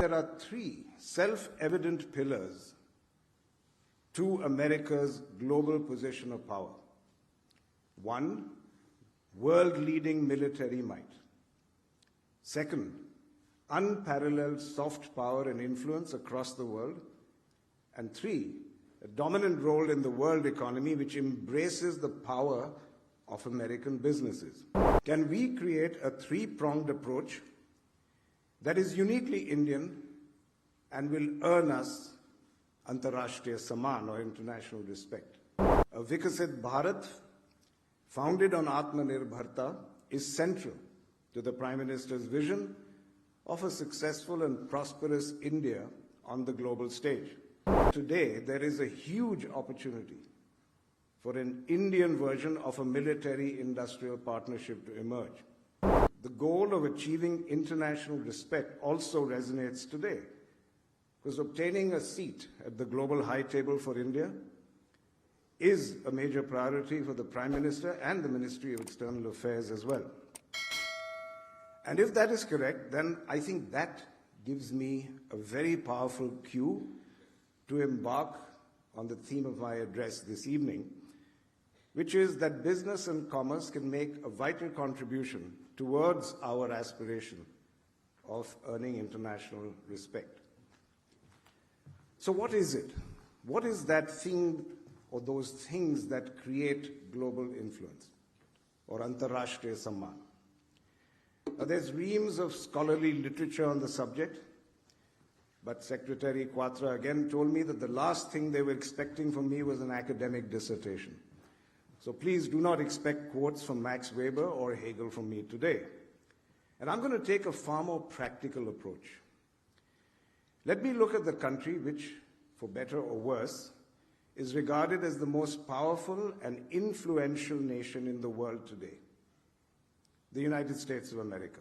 there are three self-evident pillars to America's global position of power. One, world-leading military might. Second, unparalleled soft power and influence across the world. And three, a dominant role in the world economy which embraces the power of American businesses. Can we create a three-pronged approach that is uniquely Indian and will earn us Antarashtriya Samman, or international respect? A Vikasit Bharat, founded on Atmanirbharta, is central to the Prime Minister's vision of a successful and prosperous India on the global stage. Today, there is a huge opportunity for an Indian version of a military-industrial partnership to emerge. The goal of achieving international respect also resonates today, because obtaining a seat at the global high table for India is a major priority for the Prime Minister and the Ministry of External Affairs as well. And if that is correct, then I think that gives me a very powerful cue to embark on the theme of my address this evening, which is that business and commerce can make a vital contribution towards our aspiration of earning international respect. So what is it? What is that thing or those things that create global influence, or Antarashtriya Samman? Now, there's reams of scholarly literature on the subject, but Secretary Quatra again told me that the last thing they were expecting from me was an academic dissertation. So please do not expect quotes from Max Weber or Hegel from me today. And I'm going to take a far more practical approach. Let me look at the country which, for better or worse, is regarded as the most powerful and influential nation in the world today, the United States of America.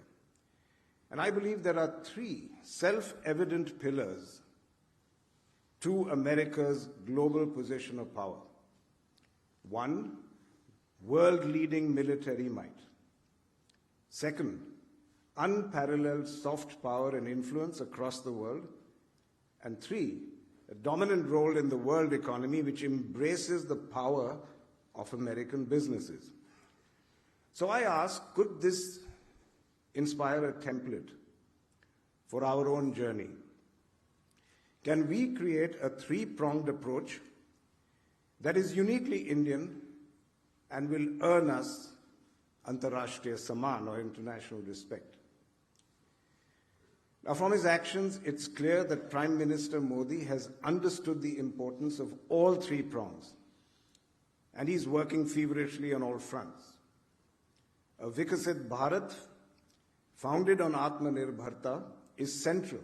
And I believe there are three self-evident pillars to America's global position of power. One, world-leading military might. Second, unparalleled soft power and influence across the world. And three, a dominant role in the world economy which embraces the power of American businesses. So I ask, could this inspire a template for our own journey? Can we create a three-pronged approach that is uniquely Indian and will earn us Antarashtriya Samman, or international respect? Now, from his actions, it's clear that Prime Minister Modi has understood the importance of all three prongs, and he's working feverishly on all fronts. A Vikasit Bharat, founded on Atmanirbharta, is central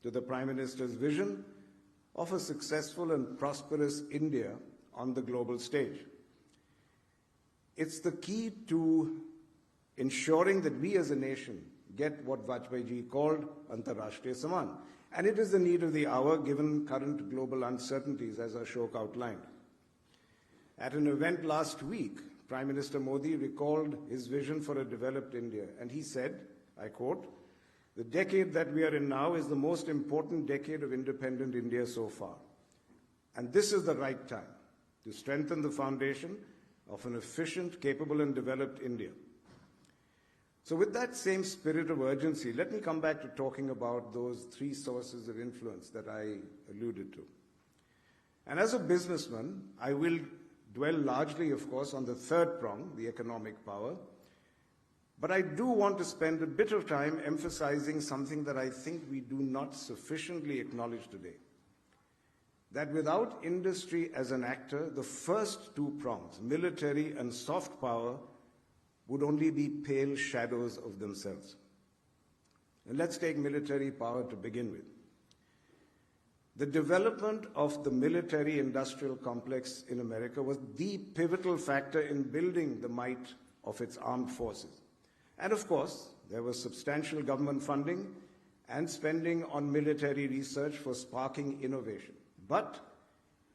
to the Prime Minister's vision of a successful and prosperous India on the global stage. It's the key to ensuring that we as a nation get what Vajpayee called Antarashtriya Samman. And it is the need of the hour given current global uncertainties, as Ashok outlined. At an event last week, Prime Minister Modi recalled his vision for a developed India, and he said, I quote, "The decade that we are in now is the most important decade of independent India so far. And this is the right time to strengthen the foundation of an efficient, capable, and developed India." So with that same spirit of urgency, let me come back to talking about those three sources of influence that I alluded to. And as a businessman, I will dwell largely, of course, on the third prong, the economic power. But I do want to spend a bit of time emphasizing something that I think we do not sufficiently acknowledge today. That without industry as an actor, the first two prongs, military and soft power, would only be pale shadows of themselves. And let's take military power to begin with. The development of the military-industrial complex in America was the pivotal factor in building the might of its armed forces. And of course, there was substantial government funding and spending on military research for sparking innovation. But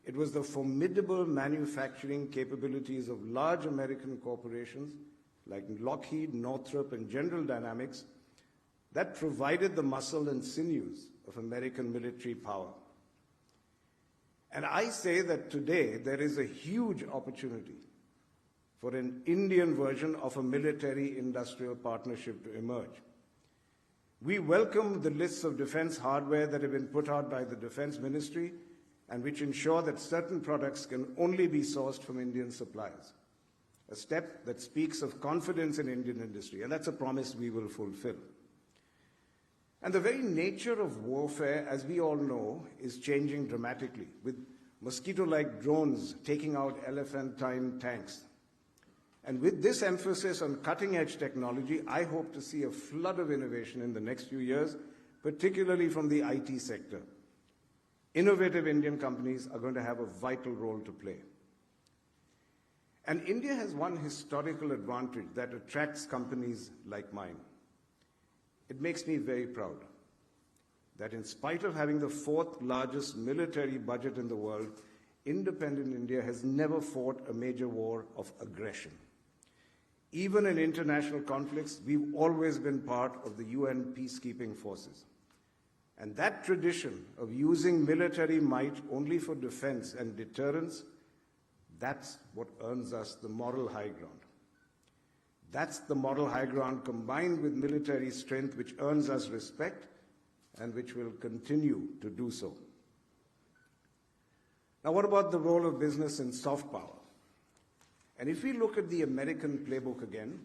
it was the formidable manufacturing capabilities of large American corporations like Lockheed, Northrop, and General Dynamics that provided the muscle and sinews of American military power. And I say that today there is a huge opportunity for an Indian version of a military-industrial partnership to emerge. We welcome the lists of defense hardware that have been put out by the Defense Ministry and which ensure that certain products can only be sourced from Indian suppliers, a step that speaks of confidence in Indian industry, and that's a promise we will fulfill. And the very nature of warfare, as we all know, is changing dramatically, with mosquito-like drones taking out elephantine tanks. And with this emphasis on cutting-edge technology, I hope to see a flood of innovation in the next few years, particularly from the IT sector. Innovative Indian companies are going to have a vital role to play. And India has one historical advantage that attracts companies like mine. It makes me very proud that in spite of having the fourth largest military budget in the world, independent India has never fought a major war of aggression. Even in international conflicts, we've always been part of the UN peacekeeping forces. And that tradition of using military might only for defense and deterrence, that's what earns us the moral high ground. That's the moral high ground combined with military strength which earns us respect and which will continue to do so. Now, what about the role of business in soft power? And if we look at the American playbook again,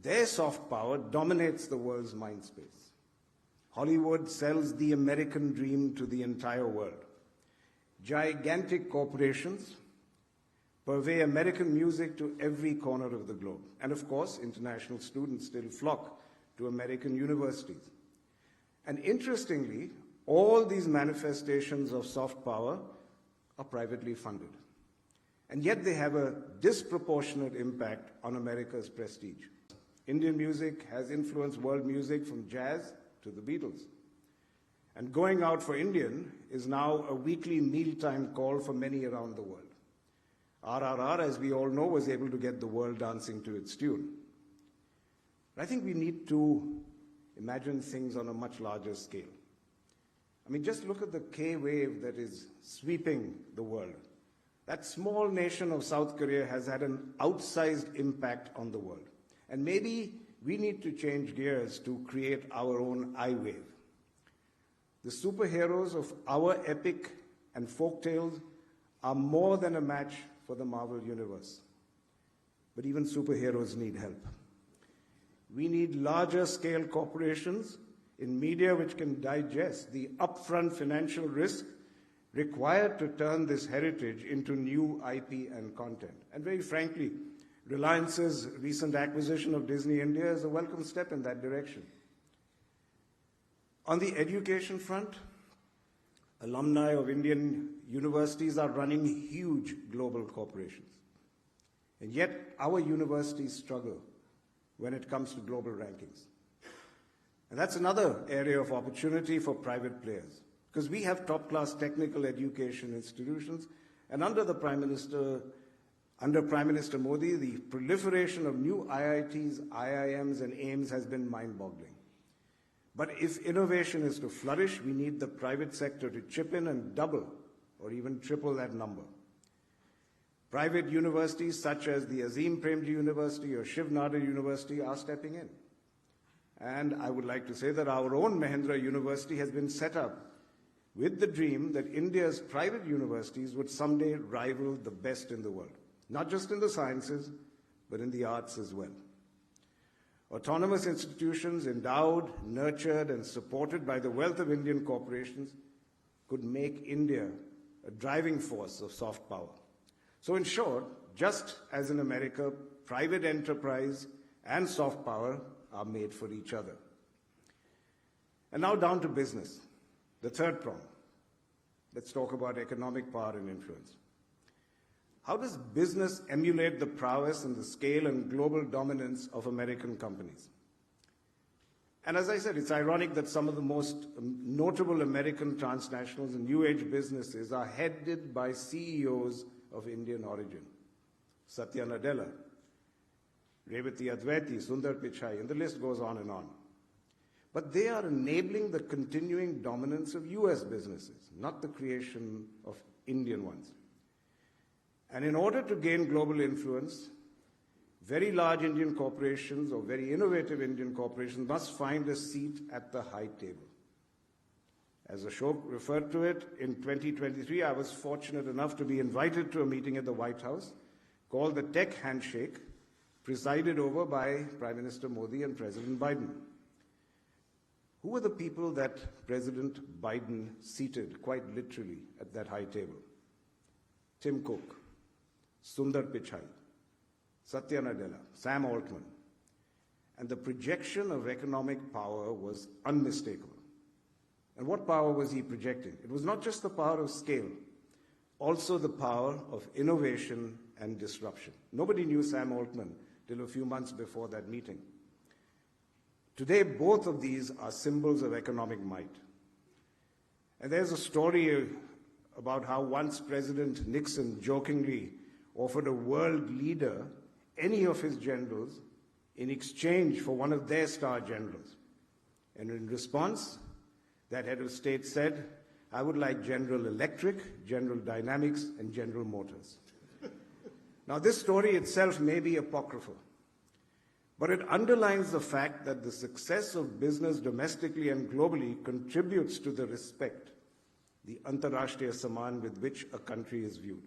their soft power dominates the world's mind space. Hollywood sells the American dream to the entire world. Gigantic corporations purvey American music to every corner of the globe. And of course, international students still flock to American universities. And interestingly, all these manifestations of soft power are privately funded. And yet they have a disproportionate impact on America's prestige. Indian music has influenced world music from jazz to the Beatles. And going out for Indian is now a weekly mealtime call for many around the world. RRR, as we all know, was able to get the world dancing to its tune. But I think we need to imagine things on a much larger scale. I mean, just look at the K wave that is sweeping the world. That small nation of South Korea has had an outsized impact on the world. And maybe we need to change gears to create our own I wave. The superheroes of our epic and folktales are more than a match for the Marvel Universe. But even superheroes need help. We need larger scale corporations in media which can digest the upfront financial risk required to turn this heritage into new IP and content. And very frankly, Reliance's recent acquisition of Disney India is a welcome step in that direction. On the education front, alumni of Indian universities are running huge global corporations. And yet, our universities struggle when it comes to global rankings. And that's another area of opportunity for private players, because we have top-class technical education institutions, and under Prime Minister Modi, the proliferation of new IITs, IIMs, and AIMS has been mind-boggling. But if innovation is to flourish, we need the private sector to chip in and double or even triple that number. Private universities such as the Azim Premji University or Shiv Nadar University are stepping in. And I would like to say that our own Mahindra University has been set up with the dream that India's private universities would someday rival the best in the world, not just in the sciences, but in the arts as well. Autonomous institutions endowed, nurtured, and supported by the wealth of Indian corporations could make India a driving force of soft power. So in short, just as in America, private enterprise and soft power are made for each other. And now down to business, the third prong. Let's talk about economic power and influence. How does business emulate the prowess and the scale and global dominance of American companies? And as I said, it's ironic that some of the most notable American transnationals and new age businesses are headed by CEOs of Indian origin. Satya Nadella, Revati Advaiti, Sundar Pichai, and the list goes on and on. but they are enabling the continuing dominance of US businesses, not the creation of Indian ones. And in order to gain global influence, very large Indian corporations or very innovative Indian corporations must find a seat at the high table. As Ashok referred to it, in 2023, I was fortunate enough to be invited to a meeting at the White House called the Tech Handshake, presided over by Prime Minister Modi and President Biden. Who were the people that President Biden seated, quite literally, at that high table? Tim Cook, Sundar Pichai, Satya Nadella, Sam Altman. And the projection of economic power was unmistakable. And what power was he projecting? It was not just the power of scale, also the power of innovation and disruption. Nobody knew Sam Altman till a few months before that meeting. Today, both of these are symbols of economic might. And there's a story about how once President Nixon jokingly offered a world leader any of his generals in exchange for one of their star generals. And in response, that head of state said, "I would like General Electric, General Dynamics, and General Motors." Now, this story itself may be apocryphal, but it underlines the fact that the success of business domestically and globally contributes to the respect, the Antarashtriya Saman with which a country is viewed.